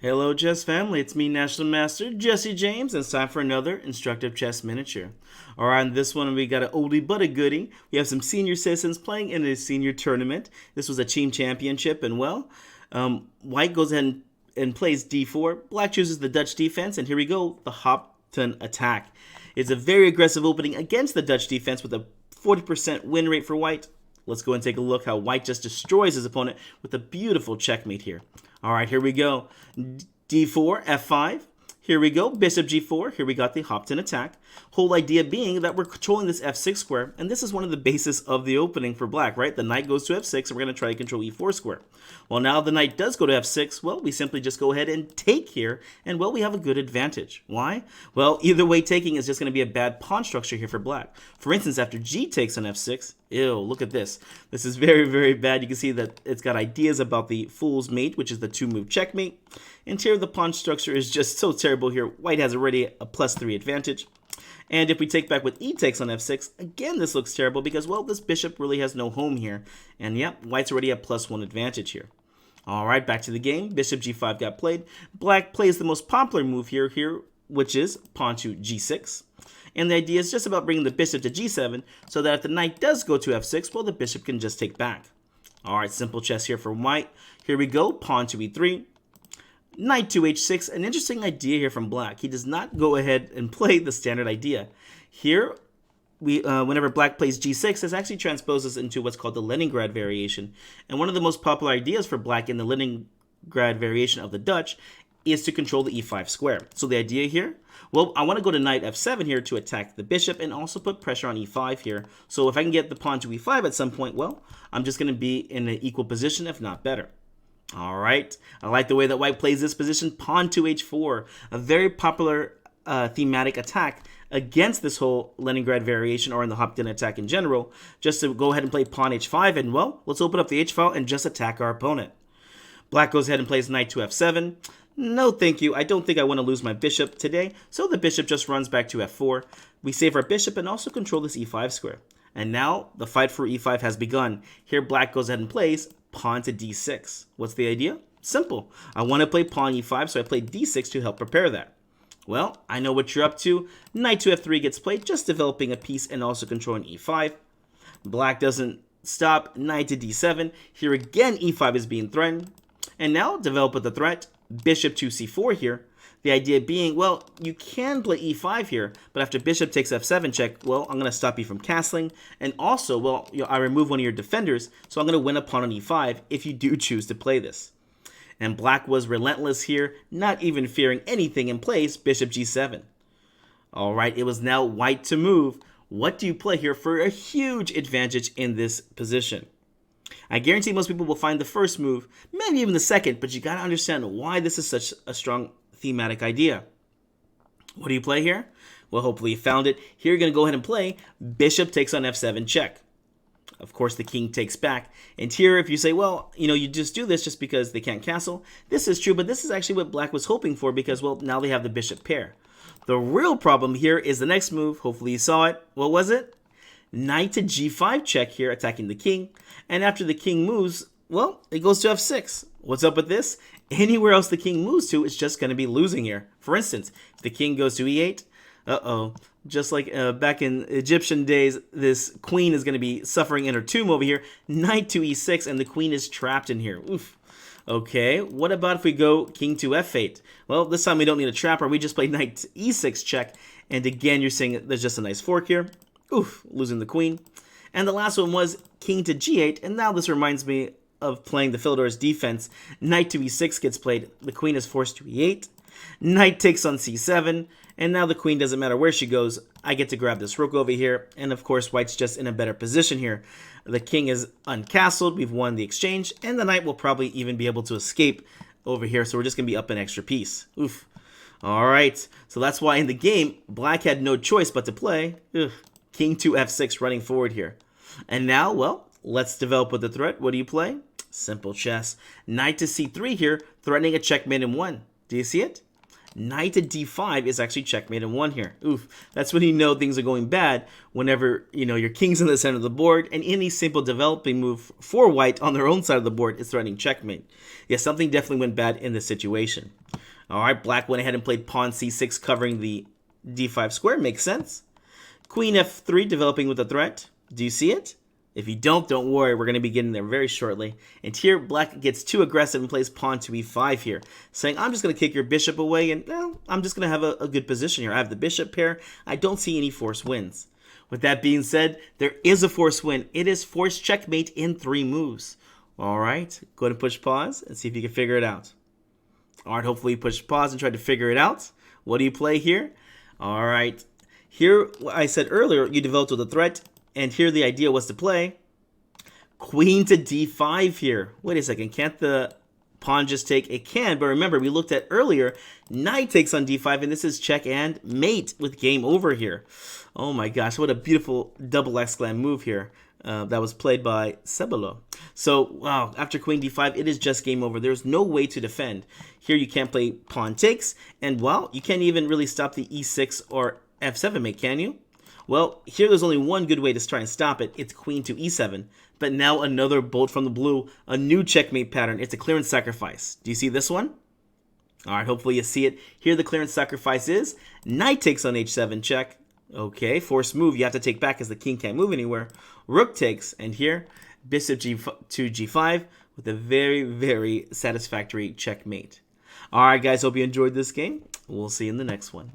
Hello chess family, it's me National Master Jesse James and it's time for another instructive chess miniature. Alright, in this one we got an oldie but a goodie. We have some senior citizens playing in a senior tournament. This was a team championship and White goes ahead and plays d4. Black chooses the Dutch defense and here we go, the Hopton attack. It's a very aggressive opening against the Dutch defense with a 40% win rate for White. Let's go and take a look how White just destroys his opponent with a beautiful checkmate here. All right, here we go. D4, F5. Here we go, Bishop G4. Here we got the Hopton attack. Whole idea being that we're controlling this F6 square, and this is one of the bases of the opening for Black, right? The knight goes to F6, and we're going to try to control E4 square. Well, now the knight does go to F6. Well, we simply just go ahead and take here, and we have a good advantage. Why? Well, either way, taking is just going to be a bad pawn structure here for Black. For instance, after G takes on F6, ew, look at this. This is very, very bad. You can see that it's got ideas about the fool's mate, which is the two-move checkmate. And here the pawn structure is just so terrible here. White has already a +3 advantage. And if we take back with E takes on F6, again this looks terrible because, well, this bishop really has no home here. And yep, White's already at +1 advantage here. Alright, back to the game. Bishop G5 got played. Black plays the most popular move here, which is pawn to G6. And the idea is just about bringing the bishop to G7 so that if the knight does go to F6, well, the bishop can just take back. Alright, simple chess here for White. Here we go, pawn to E3. Knight to H6, an interesting idea here from Black. He does not go ahead and play the standard idea. Here, whenever Black plays G6, this actually transposes into what's called the Leningrad variation. And one of the most popular ideas for Black in the Leningrad variation of the Dutch is to control the E5 square. So the idea here, well, I want to go to knight F7 here to attack the bishop and also put pressure on E5 here. So if I can get the pawn to E5 at some point, well, I'm just going to be in an equal position, if not better. All right, I like the way that White plays this position, pawn to H4, a very popular thematic attack against this whole Leningrad variation or in the Hopton attack in general, just to go ahead and play pawn H5 and, well, let's open up the H file and just attack our opponent. Black goes ahead and plays knight to F7. No, thank you. I don't think I want to lose my bishop today, so the bishop just runs back to F4. We save our bishop and also control this E5 square. And now the fight for E5 has begun. Here Black goes ahead and plays pawn to D6. What's the idea? Simple. I want to play pawn E5, so I play D6 to help prepare that. Well, I know what you're up to. Knight to F3 gets played, just developing a piece and also controlling E5. Black doesn't stop. Knight to D7. Here again, E5 is being threatened. And now, develop with the threat, bishop to C4 here. The idea being, well, you can play E5 here, but after bishop takes F7 check, well, I'm going to stop you from castling. And also, well, I remove one of your defenders, so I'm going to win a pawn on E5 if you do choose to play this. And Black was relentless here, not even fearing anything in place, bishop G7. All right, it was now White to move. What do you play here for a huge advantage in this position? I guarantee most people will find the first move, maybe even the second, but you got to understand why this is such a strong thematic idea. What do you play here? Well, hopefully you found it. Here you're going to go ahead and play bishop takes on F7 check. Of course, the king takes back. And here, if you say, well, you just do this just because they can't castle, this is true, but this is actually what Black was hoping for because, well, now they have the bishop pair. The real problem here is the next move. Hopefully you saw it. What was it? Knight to G5 check here, attacking the king. And after the king moves, well, it goes to F6. What's up with this? Anywhere else the king moves to, it's just going to be losing here. For instance, if the king goes to E8, just like back in Egyptian days, this queen is going to be suffering in her tomb over here. Knight to E6, and the queen is trapped in here. Oof. Okay, what about if we go king to F8? Well, this time we don't need a trapper. We just play knight to E6 check. And again, you're seeing there's just a nice fork here. Oof, losing the queen. And the last one was king to G8, and now this reminds me of playing the Philidor's defense. Knight to E6 gets played. The queen is forced to E8. Knight takes on C7, and now the queen doesn't matter where she goes. I get to grab this rook over here, and of course White's just in a better position here. The king is uncastled. We've won the exchange, and the knight will probably even be able to escape over here, so we're just going to be up an extra piece. Oof. All right, so that's why in the game, Black had no choice but to play king to F6 running forward here. And now, well, let's develop with the threat. What do you play? Simple chess. Knight to C3 here, threatening a checkmate in one. Do you see it? Knight to d5 is actually checkmate in 1 here. Oof, that's when you know things are going bad, whenever, your king's in the center of the board, and any simple developing move for white on their own side of the board is threatening checkmate. Yeah, something definitely went bad in this situation. All right, black went ahead and played pawn c6, covering the d5 square. Makes sense. Queen f3, developing with a threat. Do you see it? If you don't worry, we're going to be getting there very shortly. And here, black gets too aggressive and plays pawn to e5 here, saying, I'm just going to kick your bishop away, and I'm just going to have a good position here. I have the bishop pair. I don't see any forced wins. With that being said, there is a forced win. It is forced checkmate in 3 moves. All right, go ahead and push pause and see if you can figure it out. All right, hopefully you push pause and try to figure it out. What do you play here? All right, here, I said earlier, you developed with a threat. And here the idea was to play queen to d5 here. Wait a second, can't the pawn just take? It can, but remember, we looked at earlier, knight takes on d5, and this is check and mate with game over here. Oh my gosh, what a beautiful double exclam move here that was played by Cebolo. So, wow, after queen d5, it is just game over. There's no way to defend. Here you can't play pawn takes, and, well, you can't even really stop the e6 or f7 mate, can you? Well, here there's only one good way to try and stop it. It's queen to e7. But now another bolt from the blue, a new checkmate pattern. It's a clearance sacrifice. Do you see this one? All right, hopefully you see it. Here the clearance sacrifice is knight takes on h7 check. Okay, forced move. You have to take back as the king can't move anywhere. Rook takes, and here bishop to g5 with a very, very satisfactory checkmate. All right, guys, hope you enjoyed this game. We'll see you in the next one.